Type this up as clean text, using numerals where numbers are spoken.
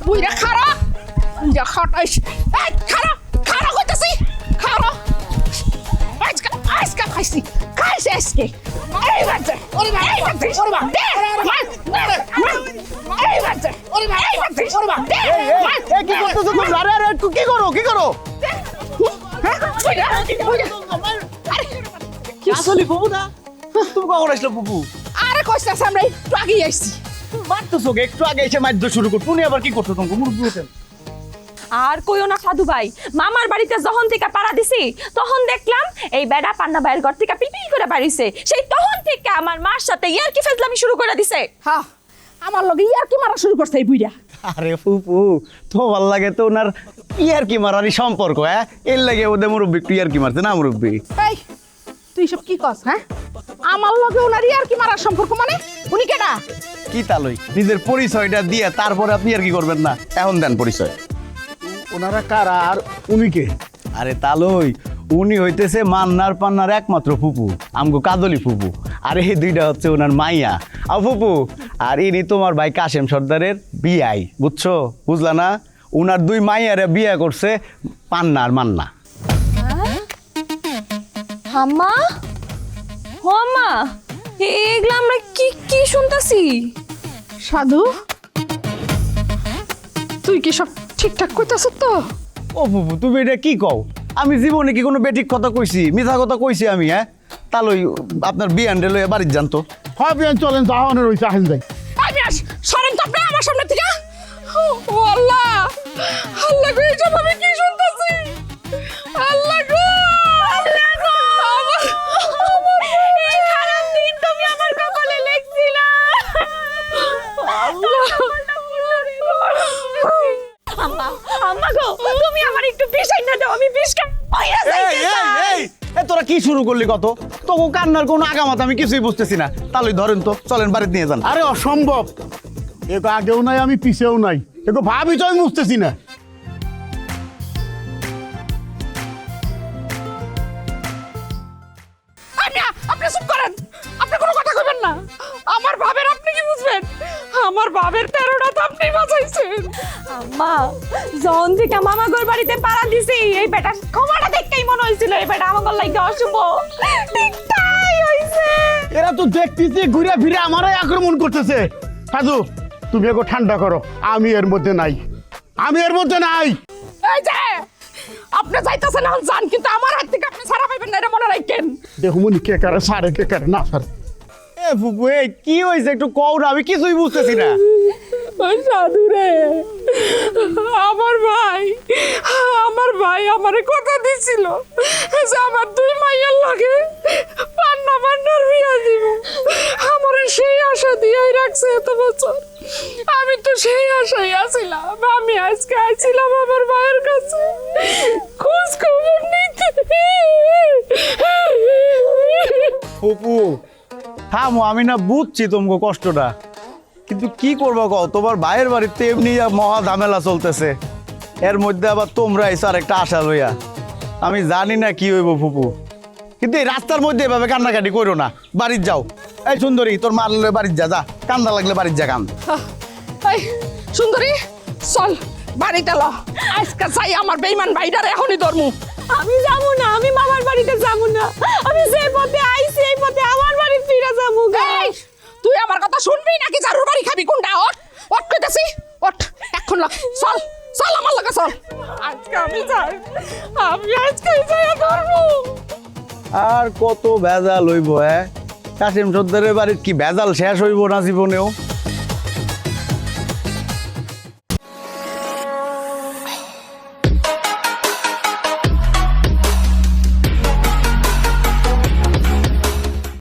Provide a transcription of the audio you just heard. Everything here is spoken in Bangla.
বুইরা খারা বুইরা খাটাইস এই খারা খারা কইতাছি খারা আজকে খাইছি খাইছি আজকে এই বাচ্চা ওরে মা এই বাচ্চা ওরে মা এই বাচ্চা ওরে মা এই বাচ্চা ওরে মা এই কি করতেছো তুমি? আরে আরে কি করো আসলে বুবু না তুমি কখন আসলো বুবু? আরে কইছাস আমরা একটু আগেই আইছি মারতেছো একটু আগে এসে মারতে শুরু করছো তুমি আবার কি করছো তোমাকে মুরব্বি হতেন আর কইও না সাধু ভাই, মামার বাড়িতে যখন থেকে পাড়া দিছি তখন দেখলাম এই বেড়া পান্না ভাইয়ের ঘর থেকে পিলপিল করে বাড়িছে। সেই তখন থেকে আমার মার সাথে ইয়ারকি ফেজলামি শুরু করে দিছে। হ্যাঁ আমার লগে ইয়ারকি মারা শুরু করছে এই বুইড়া। আরে ফুপু তো ভাল লাগে তো ওনার ইয়ার কি মারারই সম্পর্ক হ্যাঁ এর লাগে ওদের মুরব্বি একটু ইয়ার কি মারছে না মুরব্বি? এই তুই সব কি কস হ্যাঁ? আমার লগে ওনার ইয়ারকি মারার সম্পর্ক মানে উনি কেডা? কি তালই নিজের পরিচয়টা দিয়ে তারপরে আপনি আর কি করবেন না? এখন দেন পরিচয়। ওনারা কারা আর উনি কে? আরে তালই উনি হইতেছে মান্নার পান্নার একমাত্র ফুপু, আমগো কাদলি ফুপু। আর এই দুইটা হচ্ছে ওনার মাইয়া আর ফুপু। আর ইনি তোমার ভাই কাশেম সর্দারের বিয়াই, বুঝছো? বুঝলা না? উনার দুই মাইয়ারে বিয়া করছে পান্না আর মান্না। হাম্মা হাম্মা এগুলা আমরা কি কি শুনতাছি? সাধু তুই কি সব ঠিকঠাক কইতাছ তো? ও ফুপু তুমি এটা কি কও? আমি জীবনে কি কোনো বেঠিক কথা কইছি, মিথ্যা কথা কইছি আমি? হ্যাঁ তালই আপনার বিয়ানরে লইয়া বাড়ির জানতো। হয় বিয়ান চলেন যাওয়ানের ওই চাহেন যাই। আমি আস সরেন তো আপনি আমার সামনে থেকে। ও আল্লাহ আল্লাহ গো এইসব আমি কি শুনতাছি? আল্লাহ গো আল্লাহ গো এই খারাপ দিন তুমি আমার কপালে লিখছিলা। আম্মা আম্মা গো তুমি আমার একটু বিষ আইনা দাও, আমি বিষ খাইয়া যাইতে চাই। এ তোরা কি শুরু করলি? কত তো কান্নার কোনো আগামাত আমি কিছুই বুঝতেছি না। তাহলে ধরেন তো চলেন বাড়িতে নিয়ে যান। আরে অসম্ভব, এগো আগেও নাই আমি পিছেও নাই, এগো ভাবি তো আমি বুঝতেছি না। আপনি চুপ করেন, আপনি কোনো কথা কইবেন না। আমার ভাবের আপনি কি বুঝবেন? আমার ভাবের তেরোটা তো আপনি বাঁচাইছেন। আম্মা যখন থেকে মামাগর বাড়িতে পাড়া দিছি এই বেটা ক্ষমাটা দেখতেই মনে হয়েছিল এই বেটা আমার লাগে অশুভ। ঠিক তাই হইছে। এরা তো দেখতেছি ঘুরে ফিরে আমারই আক্রমণ করতেছে। সাধু তুমি এগো ঠান্ডা করো, আমি এর মধ্যে নাই, আমি এর মধ্যে নাই। এই যে আপনি যাইতেছেন এখন যান, কিন্তু আমার হাত থেকে আপনি ছাড়া পাইবেন না, এটা মনে রাখেন। দেখুন কে কারে সারে কে কারে না সারে। এ ফুপু এ কি হয়েছে একটু কও না, আমি কিছুই বুঝতেছি না। সাধু রে আমার ভাই আমারে কথা দিছিল যে আমার দুই মাইয়ার লাগে পান্নার বিয়া দিব। আমার সেই আশা দিয়েই রাখছে এত বছর। আমি তো সেই আশাই আছিলাম। আমি আজকে আইছিলাম আমার ভাইয়ের কাছে খোঁজ খবর নিতে। ফুপু থামো, আমি না বুঝছি তোমাকে কষ্টটা, কিন্তু কি করবো কও? তোমার ভাইয়ের বাড়িতে এমনি মহা ঝামেলা চলতেছে, এর মধ্যে আবার তোমরা এসে আর একটা আশা লইয়া। আমি জানি না কি হইব ফুপু, কিন্তু এই রাস্তার মধ্যে এভাবে কান্নাকাটি করো না। বাড়ির যাও। এই সুন্দরী তোর মার লইয়া বাড়ির যা, কান্দা লাগলে বাড়ির যা কান্দ। এই সুন্দরী চল বাড়িতে ল। আজকে চাই আমার বেইমান ভাইটার এখনই ধরমু। আমি যাবো না, আমি মামার বাড়িতে যাবো না। আমি যে পথে আইছি এই পথে আমার বাড়ি ফিরে যাবো। এই তুই আমার কথা শুনবি নাকি জারুর বাড়ি খাবি? কোনটা? ওঠ ওঠ কইতাছি, ওঠ এখন ল। চল চল আমার লগে চল। আজকে আমি যাই, আমি আজকে যাই ধরমু। আর কত ভেজাল হইব? হ্যাঁ কাশিম সর্দারের বাড়ির কি ভেজাল শেষ হইব না জীবনেও?